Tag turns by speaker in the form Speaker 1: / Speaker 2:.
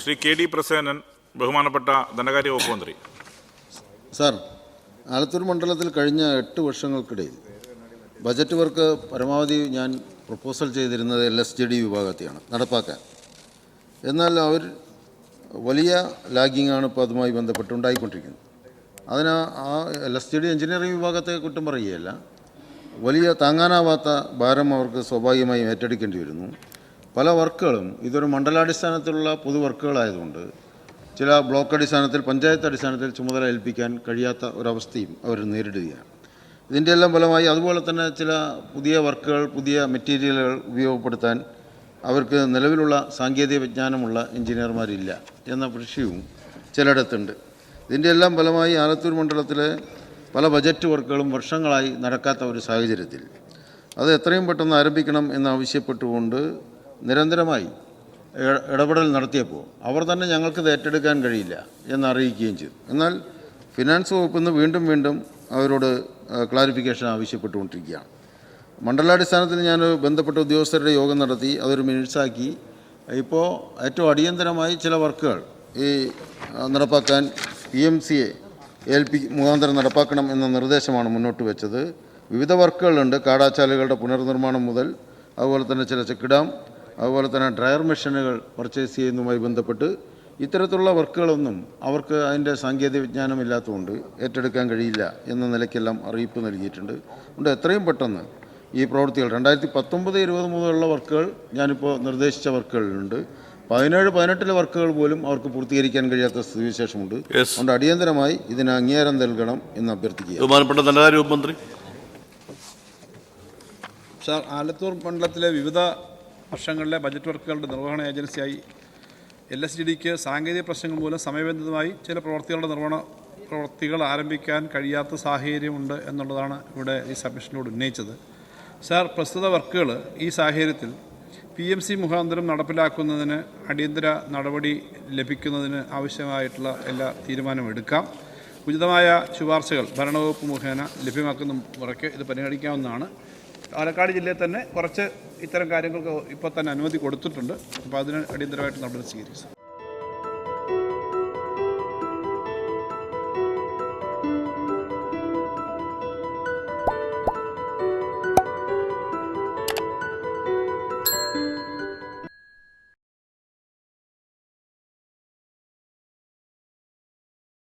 Speaker 1: ശ്രീ കെ.ഡി. പ്രസേനൻ, ബഹുമാനപ്പെട്ട ധനകാര്യ വകുപ്പ് മന്ത്രി.
Speaker 2: സാർ, ആലത്തൂർ മണ്ഡലത്തിൽ കഴിഞ്ഞ 8 വർഷങ്ങൾക്കിടയിൽ ബജറ്റ് വർക്ക് പരമാവധി ഞാൻ പ്രപ്പോസൽ ചെയ്തിരുന്നത് LSJD വിഭാഗത്തെയാണ് നടപ്പാക്കാൻ. എന്നാൽ അവർ വലിയ ലാഗിങ്ങാണ് ഇപ്പോൾ അതുമായി ബന്ധപ്പെട്ടുണ്ടായിക്കൊണ്ടിരിക്കുന്നത്. അതിന് ആ LSJD എഞ്ചിനീയറിംഗ് വിഭാഗത്തെ കുറ്റം പറയുകയല്ല, വലിയ താങ്ങാനാവാത്ത ഭാരം അവർക്ക് സ്വാഭാവികമായും ഏറ്റെടുക്കേണ്ടി വരുന്നു. പല വർക്കുകളും ഇതൊരു മണ്ഡലാടിസ്ഥാനത്തിലുള്ള പൊതു വർക്കുകളായതുകൊണ്ട് ചില ബ്ലോക്ക് അടിസ്ഥാനത്തിൽ, പഞ്ചായത്ത് അടിസ്ഥാനത്തിൽ ചുമതല ഏൽപ്പിക്കാൻ കഴിയാത്ത ഒരവസ്ഥയും അവർ നേരിടുകയാണ്. ഇതിൻ്റെ എല്ലാം ഫലമായി അതുപോലെ തന്നെ ചില പുതിയ വർക്കുകൾ, പുതിയ മെറ്റീരിയലുകൾ ഉപയോഗപ്പെടുത്താൻ അവർക്ക് നിലവിലുള്ള സാങ്കേതിക വിജ്ഞാനമുള്ള എഞ്ചിനീയർമാരില്ല എന്ന വിഷയവും ചിലയിടത്തുണ്ട്. ഇതിൻ്റെ എല്ലാം ഫലമായി ആലത്തൂർ മണ്ഡലത്തിലെ പല ബജറ്റ് വർക്കുകളും വർഷങ്ങളായി നടക്കാത്ത ഒരു സാഹചര്യത്തിൽ അത് എത്രയും പെട്ടെന്ന് ആരംഭിക്കണം എന്നാവശ്യപ്പെട്ടുകൊണ്ട് നിരന്തരമായി ഇടപെടൽ നടത്തിയപ്പോൾ അവർ തന്നെ ഞങ്ങൾക്കിത് ഏറ്റെടുക്കാൻ കഴിയില്ല എന്നറിയിക്കുകയും ചെയ്തു. എന്നാൽ ഫിനാൻസ് വകുപ്പിൽ നിന്ന് വീണ്ടും അവരോട് ക്ലാരിഫിക്കേഷൻ ആവശ്യപ്പെട്ടുകൊണ്ടിരിക്കുകയാണ്. മണ്ഡലാടിസ്ഥാനത്തിൽ ഞാൻ ബന്ധപ്പെട്ട ഉദ്യോഗസ്ഥരുടെ യോഗം നടത്തി, അതൊരു മിനിറ്റ്സാക്കി. ഇപ്പോൾ ഏറ്റവും അടിയന്തരമായി ചില വർക്കുകൾ ഈ നടപ്പാക്കാൻ PMCയെ മുഖാന്തരം നടപ്പാക്കണം എന്ന നിർദ്ദേശമാണ് മുന്നോട്ട് വെച്ചത്. വിവിധ വർക്കുകളുണ്ട്. കാടാച്ചാലുകളുടെ പുനർനിർമ്മാണം മുതൽ, അതുപോലെ തന്നെ ചില ചെക്ക് ഡാം, അതുപോലെ തന്നെ ഡ്രയർ മെഷീനുകൾ പർച്ചേസ് ചെയ്യുന്നതുമായി ബന്ധപ്പെട്ട് ഇത്തരത്തിലുള്ള വർക്കുകളൊന്നും അവർക്ക് അതിൻ്റെ സാങ്കേതിക വിജ്ഞാനമില്ലാത്തതുകൊണ്ട് ഏറ്റെടുക്കാൻ കഴിയില്ല എന്ന നിലയ്ക്കെല്ലാം അറിയിപ്പ് നൽകിയിട്ടുണ്ട്. അതുകൊണ്ട് എത്രയും പെട്ടെന്ന് ഈ പ്രവൃത്തികൾ 2019-20 മുതലുള്ള വർക്കുകൾ ഞാനിപ്പോൾ നിർദ്ദേശിച്ച വർക്കുകളുണ്ട്. 17-18 വർക്കുകൾ പോലും അവർക്ക് പൂർത്തീകരിക്കാൻ കഴിയാത്ത സ്ഥിതിവിശേഷമുണ്ട്. അതുകൊണ്ട് അടിയന്തരമായി ഇതിന് അംഗീകാരം നൽകണം എന്ന് അഭ്യർത്ഥിക്കുക.
Speaker 3: ബഹുമാനപ്പെട്ട ധനകാര്യ വകുപ്പ് മന്ത്രി.
Speaker 4: സാർ, ആലത്തൂർ മണ്ഡലത്തിലെ വിവിധ വർഷങ്ങളിലെ ബജറ്റ് വർക്കുകളുടെ നിർവഹണ ഏജൻസിയായി LSJDക്ക് സാങ്കേതിക പ്രശ്നങ്ങൾ മൂലം സമയബന്ധിതമായി ചില പ്രവൃത്തികൾ ആരംഭിക്കാൻ കഴിയാത്ത സാഹചര്യമുണ്ട് എന്നുള്ളതാണ് ഇവിടെ ഈ സബ്മിഷനിലൂടെ ഉന്നയിച്ചത്. സാർ, പ്രസ്തുത വർക്കുകൾ ഈ സാഹചര്യത്തിൽ PMC മുഖാന്തരം നടപ്പിലാക്കുന്നതിന് അടിയന്തര നടപടി ലഭിക്കുന്നതിന് ആവശ്യമായിട്ടുള്ള എല്ലാ തീരുമാനമെടുക്കാം. ഉചിതമായ ശുപാർശകൾ ഭരണവകുപ്പ് മുഖേന ലഭ്യമാക്കുന്ന മുറയ്ക്ക് ഇത് പരിഗണിക്കാവുന്നതാണ്. പാലക്കാട് ജില്ലയിൽ തന്നെ കുറച്ച് ഇത്തരം കാര്യങ്ങൾക്ക് ഇപ്പോൾ തന്നെ അനുമതി കൊടുത്തിട്ടുണ്ട്. അപ്പോൾ അതിന് അടിയന്തരമായിട്ട് നടപടി സ്വീകരിക്കും.